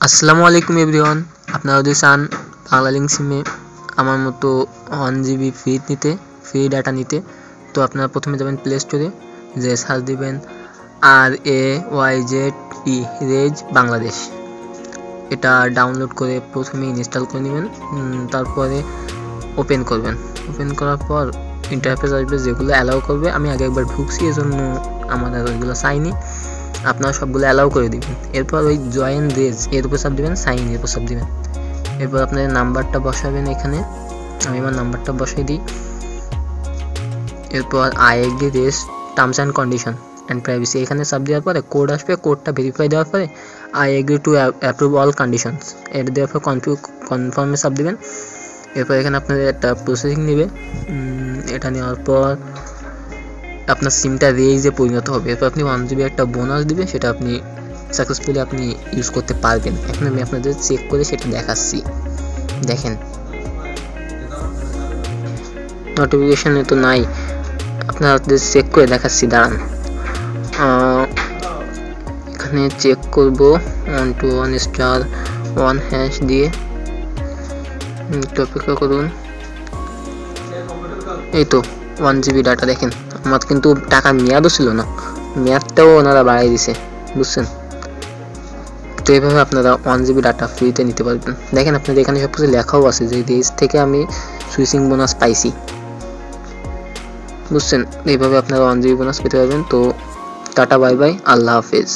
আসসালামু আলাইকুম এভরিওয়ান। আপনারা যদি চান বাংলা লিঙ্ক সিমে আমার মতো 1 GB ফ্রি ডাটা নিতে, তো আপনারা প্রথমে যাবেন প্লে স্টোরে, যে সার্চ দিবেন RAYZE রেজ বাংলাদেশ। এটা ডাউনলোড করে প্রথমে ইনস্টল করে নেবেন, তারপরে ওপেন করবেন। ওপেন করার পর ইন্টারফেস আসবে, যেগুলো অ্যালাউ করবে। আমি আগে একবার ঢুকছি, এজন্য আমার আর ওইগুলো চাইনি। আপনারা সবগুলো অ্যালাউ করে দিবেন। এরপর ওই জয়েন রেজ এর উপর চাপ দিবেন, সাইন এর উপর চাপ দিবেন। এরপর আপনাদের নাম্বারটা বসাবেন এখানে। আমি আমার নাম্বারটা বসাই দিই। এরপর আই এগ্রি রেজ terms and condition and privacy এখানে চাপ দেওয়ার পরে কোড আসবে। কোডটা ভেরিফাই দেওয়ার পরে I agree to approve all conditions এটা দেওয়ার পর কনফার্মে চাপ দিবেন। এরপর এখানে আপনাদের একটা প্রসেসিং নেবে। এটা নেওয়ার পর আপনার সিমটা রেজে পরিণত হবে। এরপর আপনি 1 GB একটা বোনাস দিবে, সেটা আপনি সাকসেসফুলি আপনি ইউজ করতে পারবেন। এখন আমি আপনাদের চেক করে সেটা দেখাচ্ছি। দেখেন, নোটিফিকেশনে তো নাই, আপনাদের চেক করে দেখাচ্ছি। দাঁড়ান, এখানে চেক করব 121*1# দিয়ে। অপেক্ষা করুন। এই তো 1 GB ডাটা। দেখেন, আমার কিন্তু টাকার মেয়াদও ছিল না, মেয়াদটাও ওনারা বাড়াই দিছে, বুঝছেন? তো এইভাবে আপনারা 1 GB ডাটা ফ্রিতে নিতে পারবেন। দেখেন, আপনাদের এখানে সব কিছু লেখাও আছে যে রেজ থেকে আমি সুইচিং বোনাস পাইছি, বুঝছেন? এইভাবে আপনারা 1 GB বোনাস পেতে পারবেন। তো টাটা, বাই বাই, আল্লাহ হাফেজ।